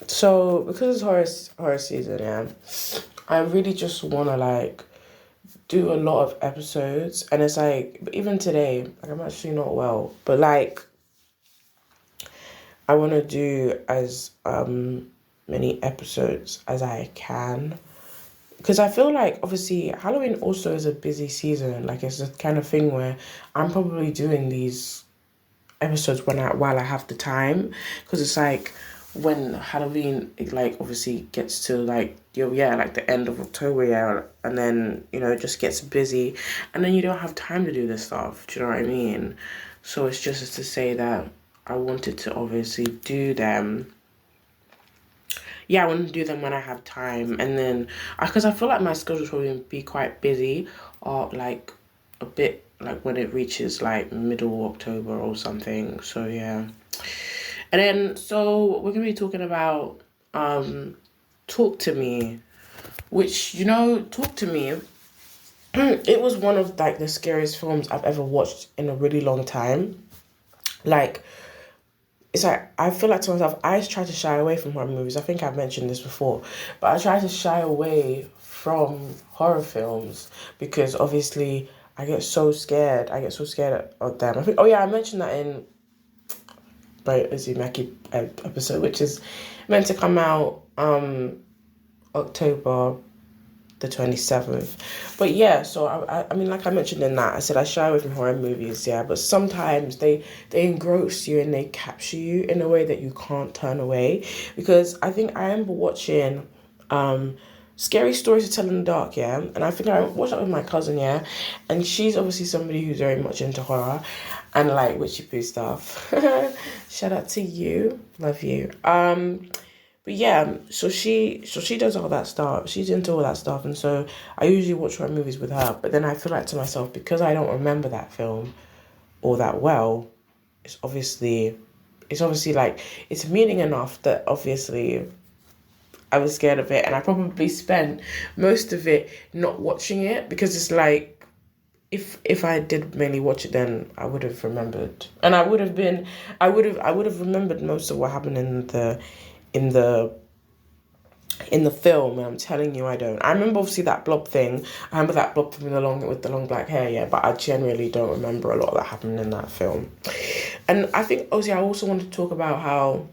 So because it's horror season, yeah, I really just wanna like do a lot of episodes, and it's like even today, like I'm actually not well, but like I want to do as many episodes as I can because I feel like obviously Halloween also is a busy season. Like it's the kind of thing where I'm probably doing these episodes while I have the time because it's like when Halloween it like obviously gets to like like the end of October, yeah, and then it just gets busy, and then you don't have time to do this stuff. Do you know what I mean? So it's just to say that I wanted to obviously do them. Yeah, I want to do them when I have time, and then because I feel like my schedule will probably be quite busy, or like a bit like when it reaches like middle October or something. So yeah, and then so we're gonna be talking about Talk to Me, which Talk to Me. It was one of like the scariest films I've ever watched in a really long time. Like it's like I feel like to myself, I try to shy away from horror movies. I think I've mentioned this before, but I try to shy away from horror films because obviously I get so scared. I get so scared of them. I think, oh yeah, I mentioned that in my Uzumaki episode, which is meant to come out October the 27th. But yeah, so I mean, like I mentioned in that, I said I shy away from horror movies, yeah, but sometimes they engross you and they capture you in a way that you can't turn away. Because I think I remember watching Scary Stories to Tell in the Dark, yeah, and I think I watched that with my cousin, yeah, and she's obviously somebody who's very much into horror and like witchy poo stuff. Shout out to you, love you. But yeah, so she does all that stuff. She's into all that stuff, and so I usually watch horror movies with her. But then I feel like to myself because I don't remember that film all that well. It's obviously, it's obviously like it's meaning enough that obviously I was scared of it, and I probably spent most of it not watching it because it's like if I did mainly watch it, then I would have remembered, and I would have remembered most of what happened in the in the film, and I'm telling you, I don't. I remember obviously that blob thing. I remember that blob from with the long black hair, yeah. But I generally don't remember a lot that happened in that film. And I think obviously I also wanted to talk about how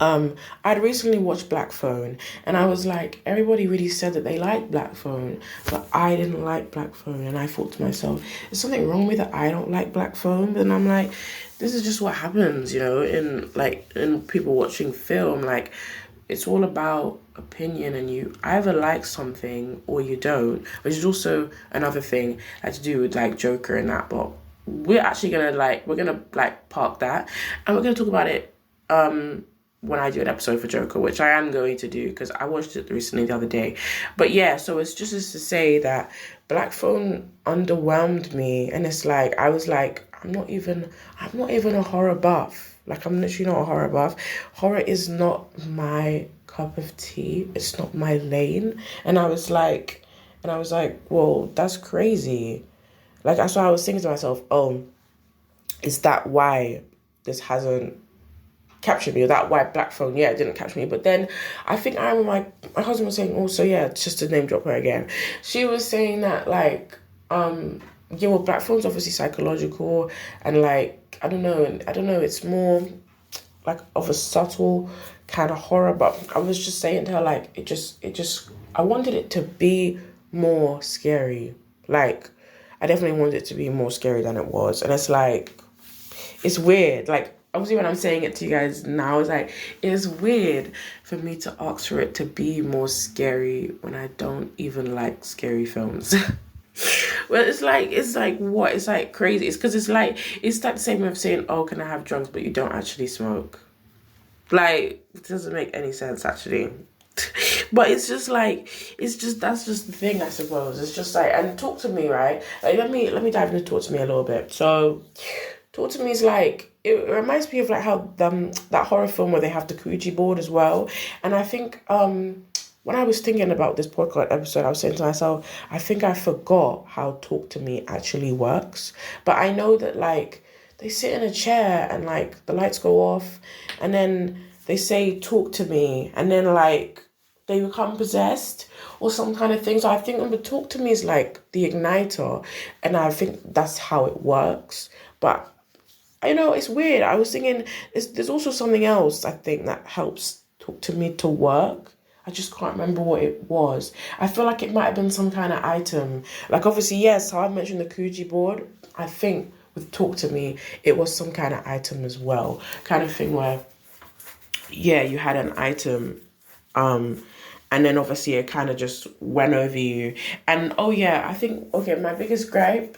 I'd recently watched Black Phone, and I was like, everybody really said that they liked Black Phone, but I didn't like Black Phone, and I thought to myself, is something wrong with it? I don't like Black Phone, but then I'm like, this is just what happens, in people watching film, like it's all about opinion, and you either like something or you don't, which is also another thing that to do with like Joker and that, but we're gonna park that, and we're gonna talk about it when I do an episode for Joker, which I am going to do because I watched it recently the other day. But yeah, so it's just as to say that Black Phone underwhelmed me, and it's like I was like, I'm not even a horror buff. Like I'm literally not a horror buff. Horror is not my cup of tea. It's not my lane. And I was like, well, that's crazy. Like that's why I was thinking to myself, oh, is that why this hasn't captured me, or that white black phone, yeah, it didn't capture me. But then I think I remember my husband was saying also, yeah, just to name drop her again, she was saying that like yeah, well, black phone's obviously psychological, and like I don't know, it's more like of a subtle kind of horror. But I was just saying to her like it just I wanted it to be more scary. Like I definitely wanted it to be more scary than it was, and it's like it's weird. Like obviously when I'm saying it to you guys now, it's like it's weird for me to ask for it to be more scary when I don't even like scary films. Well, it's like what? It's like crazy. It's because it's like the same way of saying, "Oh, can I have drugs?" but you don't actually smoke. Like it doesn't make any sense actually. But it's just like that's just the thing, I suppose. It's just like, and talk to me, right? Like let me dive into talk to me a little bit. So talk to me is like it reminds me of like how that horror film where they have the Ouija board as well. And I think when I was thinking about this podcast episode, I was saying to myself, I think I forgot how talk to me actually works. But I know that like they sit in a chair and like the lights go off, and then they say talk to me, and then like they become possessed or some kind of thing. So I think number talk to me is like the igniter, and I think that's how it works. But it's weird. I was thinking there's also something else I think that helps talk to me to work. I just can't remember what it was. I feel like it might have been some kind of item. Like obviously, yes, how I mentioned the Coogee board. I think with talk to me, it was some kind of item as well. Kind of thing where, yeah, you had an item, and then obviously it kind of just went over you. And oh yeah, I think okay, my biggest gripe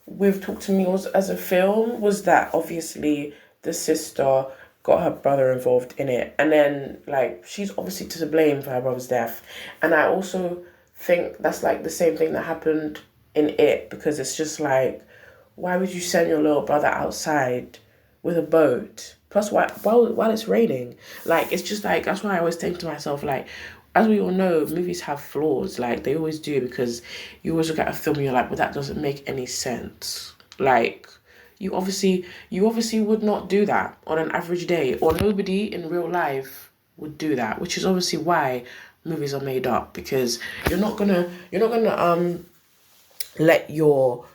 with Talk to Me was as a film was that obviously the sister got her brother involved in it, and then like she's obviously to blame for her brother's death. And I also think that's like the same thing that happened in it, because it's just like, why would you send your little brother outside with a boat? Plus, while it's raining, like it's just like that's why I always think to myself like, as we all know, movies have flaws. Like they always do, because you always look at a film and you're like, well, that doesn't make any sense. Like you obviously would not do that on an average day, or nobody in real life would do that, which is obviously why movies are made up, because you're not gonna let your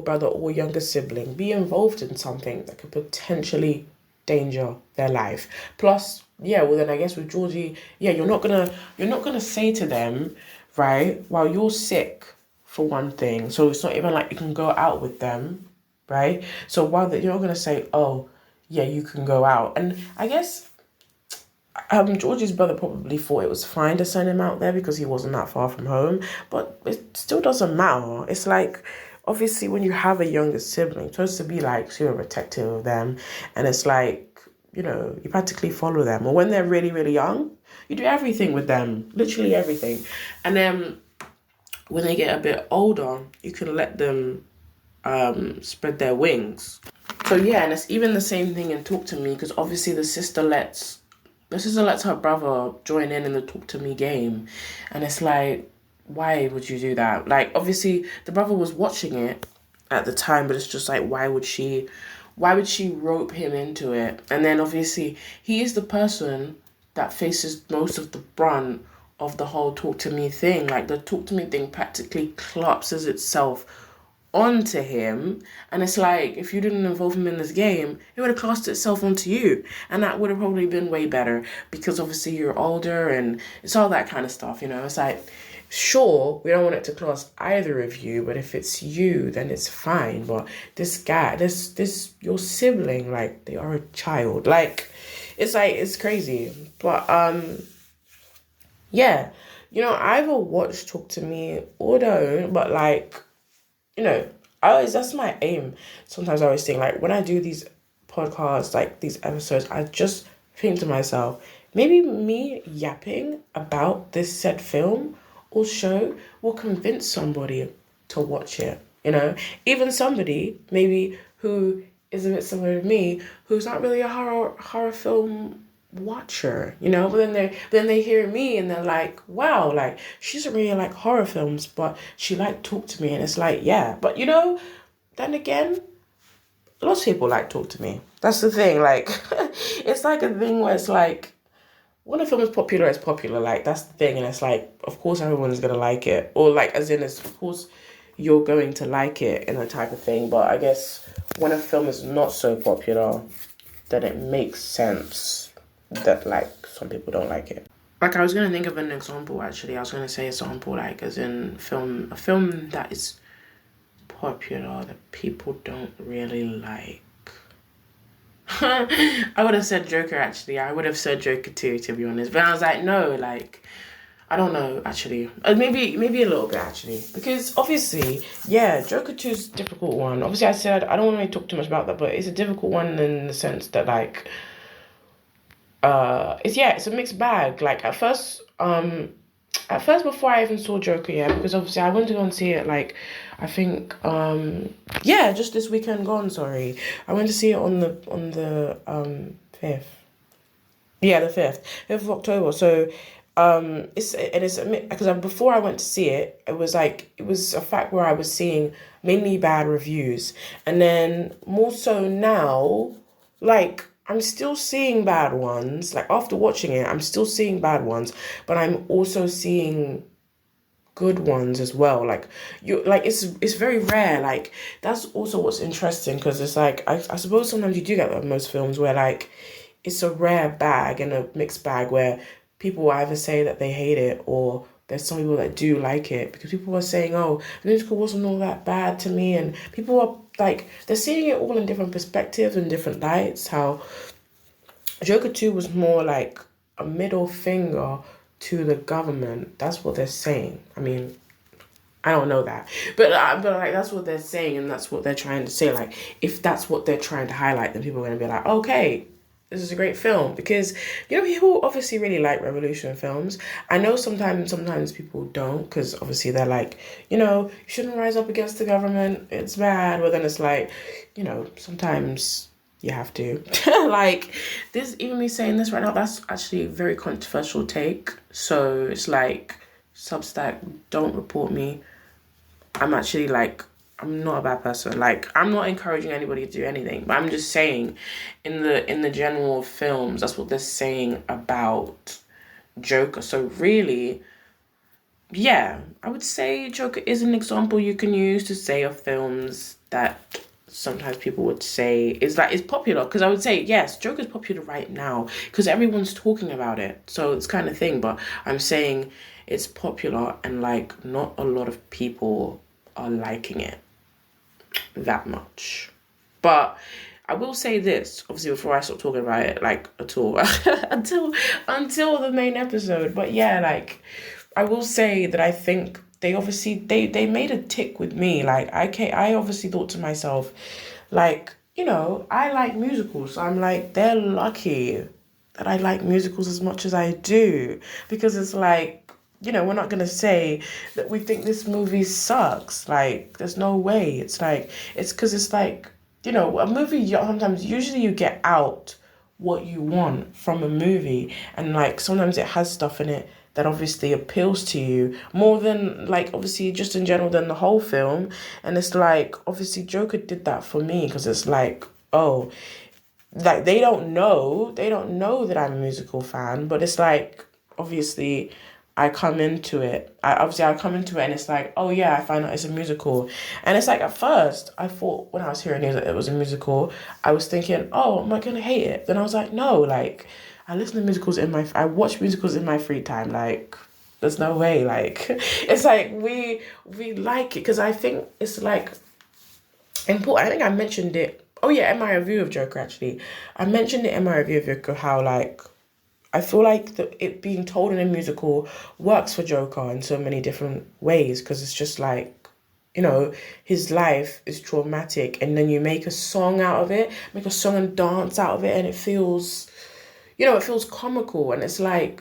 brother or younger sibling be involved in something that could potentially danger their life. Plus, yeah, well then I guess with Georgie, yeah, you're not gonna say to them, right, while you're sick, for one thing. So it's not even like you can go out with them, right? So you're not gonna say, oh, yeah, you can go out. And I guess Georgie's brother probably thought it was fine to send him out there because he wasn't that far from home, but it still doesn't matter. It's like, obviously, when you have a younger sibling, you're supposed to be like super protective of them, and it's like, you practically follow them. Or when they're really, really young, you do everything with them, literally everything. And then when they get a bit older, you can let them spread their wings. So yeah, and it's even the same thing in Talk to Me, because obviously the sister lets her brother join in the Talk to Me game. And it's like, why would you do that? Like, obviously, the brother was watching it at the time, but it's just like, why would she rope him into it? And then, obviously, he is the person that faces most of the brunt of the whole Talk to Me thing. Like, the Talk to Me thing practically collapses itself onto him, and it's like, if you didn't involve him in this game, it would have cast itself onto you, and that would have probably been way better, because obviously you're older and it's all that kind of stuff. It's like, sure, we don't want it to class either of you, but if it's you, then it's fine. But this guy, this your sibling, like, they are a child. Like, it's crazy. But yeah, either watch Talk to Me or don't. But like, that's my aim. Sometimes I always think, like, when I do these podcasts, like these episodes, I just think to myself, maybe me yapping about this said film or show will convince somebody to watch it. Even somebody maybe who is a bit similar to me, who's not really a horror film watcher, but then they hear me and they're like, wow, like she doesn't really like horror films, but she like Talk to Me. And it's like, yeah, but then again, lots of people like Talk to Me. That's the thing. Like it's like a thing where it's like, when a film is popular, it's popular. Like, that's the thing. And it's like, of course everyone's gonna like it, or like, as in, it's, of course you're going to like it, in a type of thing. But I guess when a film is not so popular, then it makes sense that like some people don't like it. Like, I was gonna think of an example, actually. I was gonna say example, like, as in a film that is popular that people don't really like. I would have said Joker, actually. I would have said Joker too, to be honest. But I was like, no, like, I don't know, actually. Maybe a little bit, actually. Because, obviously, yeah, Joker 2 is a difficult one. Obviously, I said I don't want to really talk too much about that, but it's a difficult one in the sense that, like, it's a mixed bag. Like, at first before I even saw Joker, yeah, because obviously I went to go and see it, like, I think, just this weekend gone, sorry. I went to see it on the 5th. Yeah, the 5th of October. So, it's because before I went to see it, it was a fact where I was seeing mainly bad reviews. And then more so now, like, I'm still seeing bad ones. Like after watching it, I'm still seeing bad ones, but I'm also seeing good ones as well. Like you, like it's very rare. Like that's also what's interesting because it's like I suppose sometimes you do get that in most films where like it's a rare bag and a mixed bag where people either say that they hate it or there's some people that do like it because people are saying, oh, the musical wasn't all that bad to me, and people are like they're seeing it all in different perspectives and different lights. How Joker 2 was more like a middle finger to the government. That's what they're saying. I mean, I don't know that, but like that's what they're saying, and that's what they're trying to say. Like, if that's what they're trying to highlight, then people are gonna be like, okay, this is a great film because people obviously really like revolution films. I know sometimes people don't because obviously they're like, you shouldn't rise up against the government. It's bad. But then it's like, sometimes you have to. Like this, even me saying this right now, that's actually a very controversial take. So it's like, Substack, don't report me. I'm actually like, I'm not a bad person. Like, I'm not encouraging anybody to do anything, but I'm just saying, in the general films, that's what they're saying about Joker. So really, yeah, I would say Joker is an example you can use to say of films that sometimes people would say is that it's popular. Because I would say, yes, Joker's popular right now because everyone's talking about it. So it's kind of thing. But I'm saying it's popular and like not a lot of people are liking it that much. But I will say this, obviously, before I stop talking about it, like, at all, until the main episode. But yeah, like, I will say that I think they obviously, they made a tick with me. Like, I obviously thought to myself, like, I like musicals. So I'm like, they're lucky that I like musicals as much as I do. Because it's like, we're not going to say that we think this movie sucks. Like, there's no way. It's like, it's because it's like, a movie, sometimes, usually you get out what you want from a movie. And, like, sometimes it has stuff in it that obviously appeals to you more than, like, obviously, just in general, than the whole film. And it's like, obviously, Joker did that for me because it's like, oh, like, they don't know that I'm a musical fan, but it's like, obviously, I come into it. I come into it and it's like, oh yeah, I find out it's a musical. And it's like, at first, I thought when I was hearing news that it was a musical, I was thinking, oh, am I going to hate it? Then I was like, no, like, I listen to musicals I watch musicals in my free time. Like, there's no way. Like, it's like, we like it because I think it's like important. I think I mentioned it. Oh yeah, in my review of Joker, actually. I mentioned it in my review of Joker how, like, I feel like it being told in a musical works for Joker in so many different ways because it's just like, his life is traumatic and then you make a song out of it, make a song and dance out of it, and it feels, it feels comical, and it's like,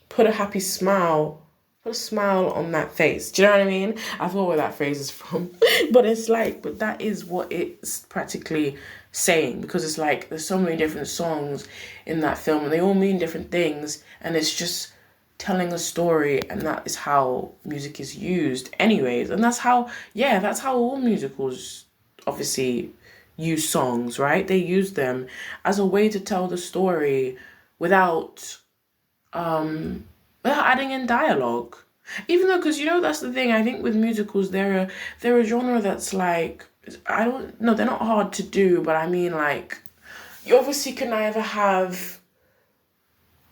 put a smile on that face. Do you know what I mean? I forgot where that phrase is from. But it's like, but that is what it's practically saying, because it's like, there's so many different songs in that film and they all mean different things, and it's just telling a story, and that is how music is used anyways. And that's how all musicals obviously use songs, right? They use them as a way to tell the story without adding in dialogue. Even though, because that's the thing, I think with musicals, they're a genre that's like, I don't know, they're not hard to do, but I mean, like, you obviously can either have,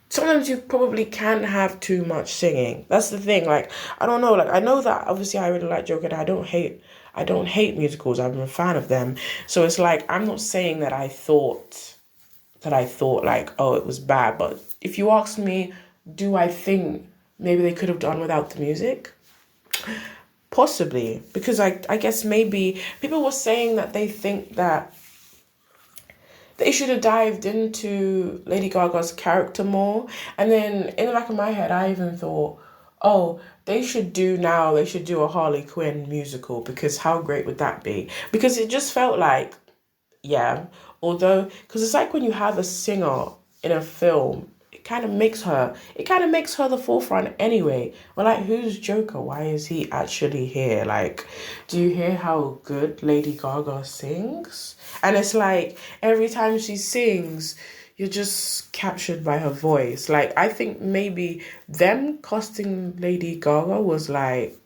sometimes you probably can have too much singing. That's the thing. Like, I don't know, like, I know that obviously I really like Joker, and I don't hate musicals. I'm a fan of them. So it's like, I'm not saying that I thought like, oh, it was bad, but if you ask me, do I think maybe they could have done without the music? Possibly, because I guess maybe people were saying that they think that they should have dived into Lady Gaga's character more. And then in the back of my head, I even thought, oh, they should do a Harley Quinn musical, because how great would that be? Because it just felt like, yeah, although, because it's like when you have a singer in a film, it kind of makes her the forefront anyway. We're like, who's Joker? Why is he actually here? Like, do you hear how good Lady Gaga sings? And it's like, every time she sings, you're just captured by her voice. Like, I think maybe them casting Lady Gaga was like,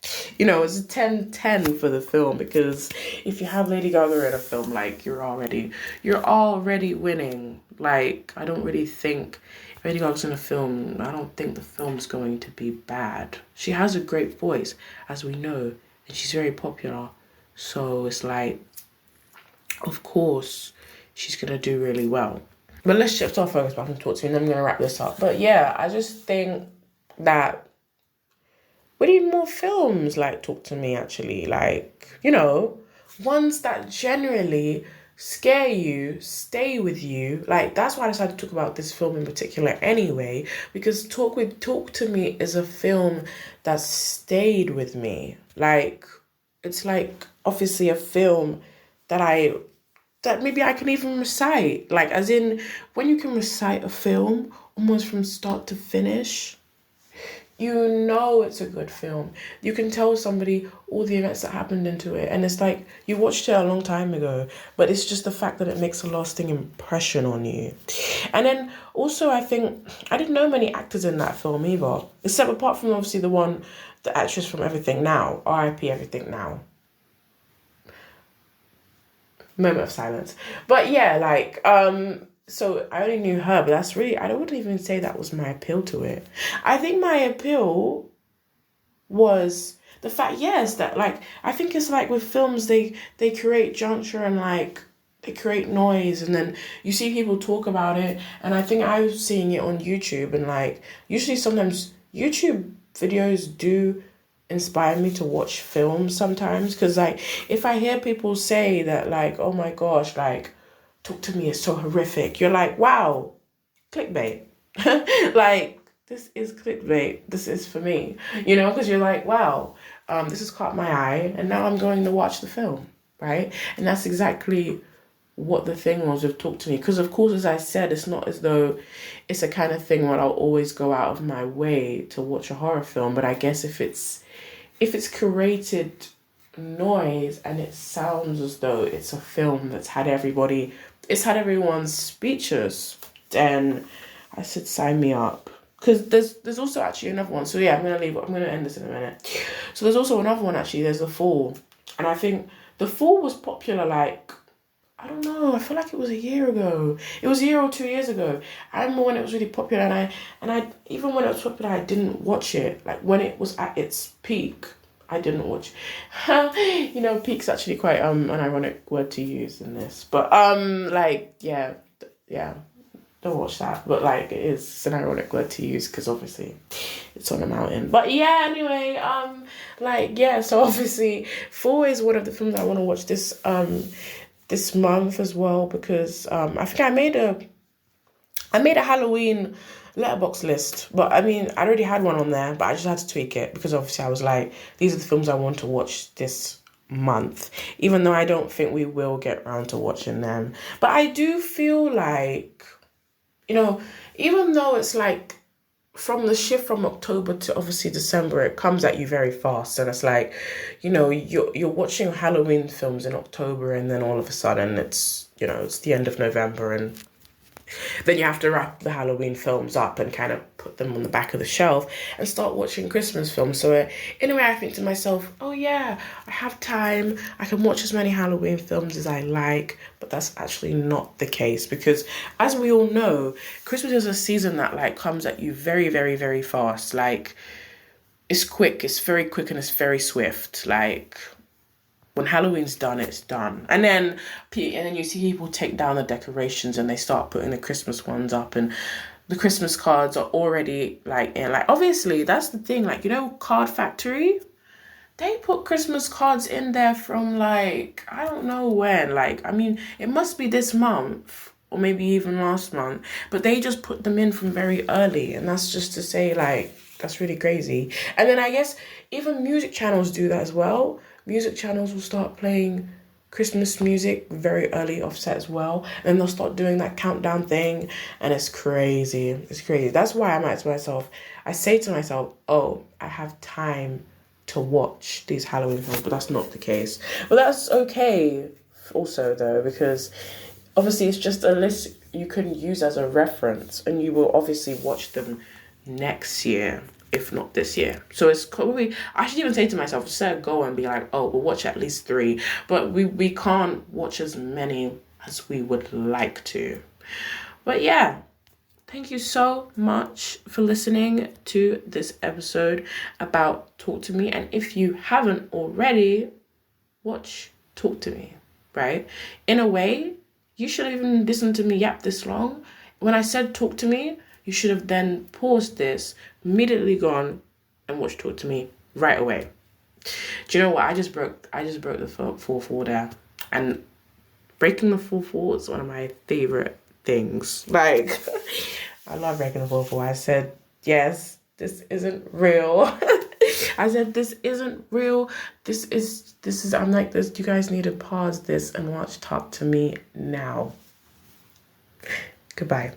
it's a 10-10 for the film, because if you have Lady Gaga in a film, like, you're already winning. Like, I don't really think if Lady Gaga's in a film, I don't think the film's going to be bad. She has a great voice, as we know, and she's very popular. So it's like, of course, she's going to do really well. But let's shift our focus back and talk to me, and then I'm going to wrap this up. But yeah, I just think that we need more films like Talk to Me, actually. Like, ones that generally scare you, stay with you. Like, that's why I decided to talk about this film in particular anyway, because Talk to Me is a film that stayed with me. Like, it's like, obviously a film that maybe I can even recite. Like, as in, when you can recite a film almost from start to finish, it's a good film. You can tell somebody all the events that happened into it. And it's like, you watched it a long time ago, but it's just the fact that it makes a lasting impression on you. And then also, I think, I didn't know many actors in that film either. Except apart from, obviously, the actress from Everything Now. R.I.P. Everything Now. Moment of silence. But yeah, like, so I only knew her, but that's really, I wouldn't even say that was my appeal to it. I think my appeal was the fact, yes, that, like, I think it's like with films, they create juncture and, like, they create noise, and then you see people talk about it, and I think I was seeing it on YouTube, and, like, usually sometimes YouTube videos do inspire me to watch films sometimes, because, like, if I hear people say that, like, oh my gosh, like, Talk to Me is so horrific, you're like, wow, clickbait. Like, this is clickbait, this is for me, because you're like, wow, this has caught my eye, and now I'm going to watch the film, right? And that's exactly what the thing was with Talk to Me, because of course, as I said, it's not as though it's a kind of thing where I'll always go out of my way to watch a horror film, but I guess if it's created noise and it sounds as though it's a film that's had everyone speechless, then I said, sign me up. Because there's also actually another one. So yeah, I'm going to end this in a minute. So there's also another one, actually. There's The Fall. And I think The Fall was popular, like, I don't know, I feel like it was a year ago. It was a year or 2 years ago. I remember when it was really popular, and I even when it was popular, I didn't watch it. Like, when it was at its peak, I didn't watch. Peak's actually quite an ironic word to use in this. But like, yeah, don't watch that. But like, it's an ironic word to use because obviously it's on a mountain. But yeah, anyway, so obviously Fall is one of the films I want to watch this month as well, because I think I made a Halloween letterbox list, but I mean, I already had one on there, but I just had to tweak it because obviously I was like, these are the films I want to watch this month, even though I don't think we will get around to watching them. But I do feel like, even though it's like from the shift from October to obviously December, it comes at you very fast, and it's like, you're watching Halloween films in October, and then all of a sudden it's the end of November, and then you have to wrap the Halloween films up and kind of put them on the back of the shelf and start watching Christmas films. So in a way, I think to myself, oh yeah, I have time. I can watch as many Halloween films as I like. But that's actually not the case, because as we all know, Christmas is a season that like comes at you very, very, very fast. Like, it's quick. It's very quick and it's very swift. Like, when Halloween's done, it's done. And then you see people take down the decorations and they start putting the Christmas ones up, and the Christmas cards are already obviously that's the thing. Like, Card Factory, they put Christmas cards in there from like, I don't know when. Like, I mean, it must be this month or maybe even last month, but they just put them in from very early. And that's just to say, like, that's really crazy. And then I guess even music channels do that as well. Music channels will start playing Christmas music very early offset as well. And they'll start doing that countdown thing. And it's crazy. It's crazy. That's why I'm at myself. I say to myself, oh, I have time to watch these Halloween films. But that's not the case. But that's okay also, though, because obviously it's just a list you can use as a reference. And you will obviously watch them next year, if not this year. So it's probably, I should even say to myself, set a goal and be like, oh, we'll watch at least 3. But we can't watch as many as we would like to. But yeah, thank you so much for listening to this episode about Talk to Me. And if you haven't already, watch Talk to Me, right? In a way, you shouldn't even listen to me yap this long. When I said Talk to Me, you should have then paused this, immediately gone and watched Talk to Me right away. Do you know what? I just broke the fourth wall there. And breaking the fourth wall is one of my favorite things. Like, I love breaking the fourth wall. I said, yes, this isn't real. I said, this isn't real. This is, I'm like this. You guys need to pause this and watch Talk to Me now. Goodbye.